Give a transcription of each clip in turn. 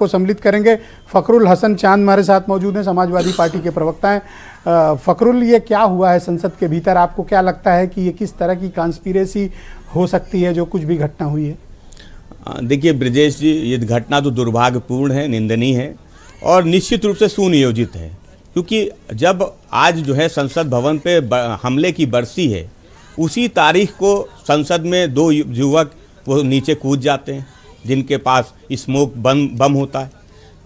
को सम्मिलित करेंगे। फखरुल हसन चांद हमारे साथ मौजूद हैं, समाजवादी पार्टी के प्रवक्ता हैं। फखरुल, ये क्या हुआ है संसद के भीतर? आपको क्या लगता है कि ये किस तरह की कॉन्स्पिरेसी हो सकती है जो कुछ भी घटना हुई है? देखिए ब्रजेश जी, ये घटना तो दुर्भाग्यपूर्ण है, निंदनीय है और निश्चित रूप से सुनियोजित है, क्योंकि जब आज जो है संसद भवन पे हमले की बरसी है, उसी तारीख को संसद में दो युवक वो नीचे कूद जाते हैं जिनके पास स्मोक बम होता है।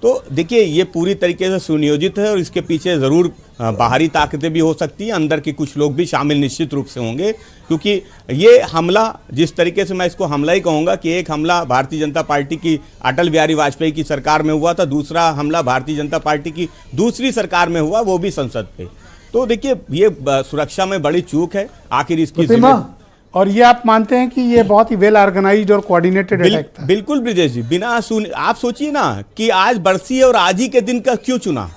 तो देखिए ये पूरी तरीके से सुनियोजित है और इसके पीछे ज़रूर बाहरी ताकतें भी हो सकती हैं, अंदर के कुछ लोग भी शामिल निश्चित रूप से होंगे, क्योंकि ये हमला जिस तरीके से मैं इसको हमला ही कहूँगा कि एक हमला भारतीय जनता पार्टी की अटल बिहारी वाजपेयी की सरकार में हुआ था, दूसरा हमला भारतीय जनता पार्टी की दूसरी सरकार में हुआ, वो भी संसद पे। तो देखिए ये सुरक्षा में बड़ी चूक है। आखिर इसकी और ये आप मानते हैं कि ये बहुत ही वेल ऑर्गेनाइज्ड और कोऑर्डिनेटेड अटैक था? बिल्कुल ब्रिजेश जी, बिना आप सोचिए ना कि आज बरसी है और आज ही के दिन का क्यों चुना?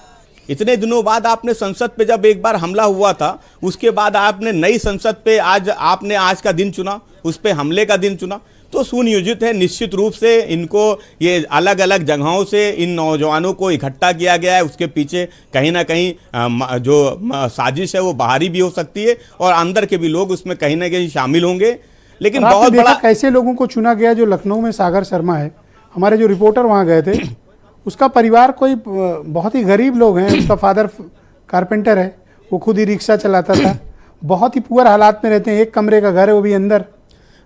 इतने दिनों बाद आपने संसद पे जब एक बार हमला हुआ था, उसके बाद आपने नई संसद पे आपने आज का दिन चुना, उस पे हमले का दिन चुना, तो सुनियोजित है। निश्चित रूप से इनको ये अलग अलग जगहों से इन नौजवानों को इकट्ठा किया गया है। उसके पीछे कहीं ना कहीं जो साजिश है वो बाहरी भी हो सकती है और अंदर के भी लोग उसमें कहीं ना कहीं शामिल होंगे। लेकिन बहुत बड़ा कैसे लोगों को चुना गया? जो लखनऊ में सागर शर्मा है, हमारे जो रिपोर्टर वहाँ गए थे, उसका परिवार कोई बहुत ही गरीब लोग हैं। उसका फादर कारपेंटर है, वो खुद ही रिक्शा चलाता था, बहुत ही पुअर हालात में रहते हैं, एक कमरे का घर है वो भी अंदर।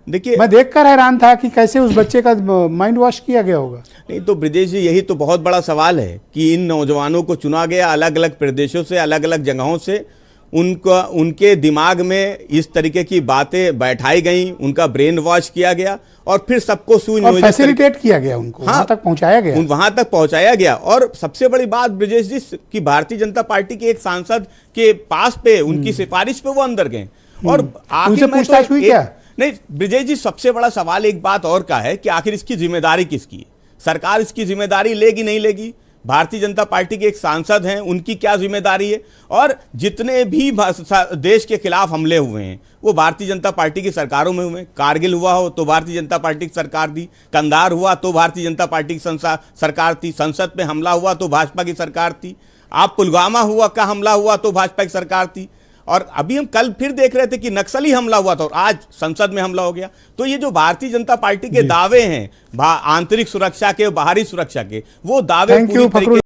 देखिए मैं देखकर हैरान था कि कैसे उस बच्चे का माइंड वॉश किया गया होगा। नहीं तो ब्रजेश जी, यही तो बहुत बड़ा सवाल है कि इन नौजवानों को चुना गया अलग अलग प्रदेशों से, अलग अलग जगहों से, उनके दिमाग में इस तरीके की बातें बैठाई गई, उनका ब्रेन वॉश किया गया और फिर सबको सुनियोजित फैसिलिटेट किया गया, उनको वहां तक पहुंचाया गया। और सबसे बड़ी बात ब्रजेश जी कि भारतीय जनता पार्टी के एक सांसद के पास पे उनकी सिफारिश पे वो अंदर गए और आखिर पूछताछ हुई क्या? नहीं ब्रजेश जी, सबसे बड़ा सवाल एक बात और का है कि आखिर इसकी जिम्मेदारी किसकी है? सरकार इसकी जिम्मेदारी लेगी नहीं लेगी? भारतीय जनता पार्टी के एक सांसद हैं, उनकी क्या जिम्मेदारी है? और जितने भी देश के खिलाफ हमले हुए हैं वो भारतीय जनता पार्टी की सरकारों में हुए। कारगिल हुआ हो तो भारतीय जनता पार्टी की सरकार थी, कंधार हुआ तो भारतीय जनता पार्टी की सरकार थी, संसद पे हमला हुआ तो भाजपा की सरकार थी, आप पुलवामा हुआ का हमला हुआ तो भाजपा की सरकार थी, और अभी हम कल फिर देख रहे थे कि नक्सली हमला हुआ था और आज संसद में हमला हो गया। तो ये जो भारतीय जनता पार्टी के दावे हैं आंतरिक सुरक्षा के, बाहरी सुरक्षा के, वो दावे पूरी तरीके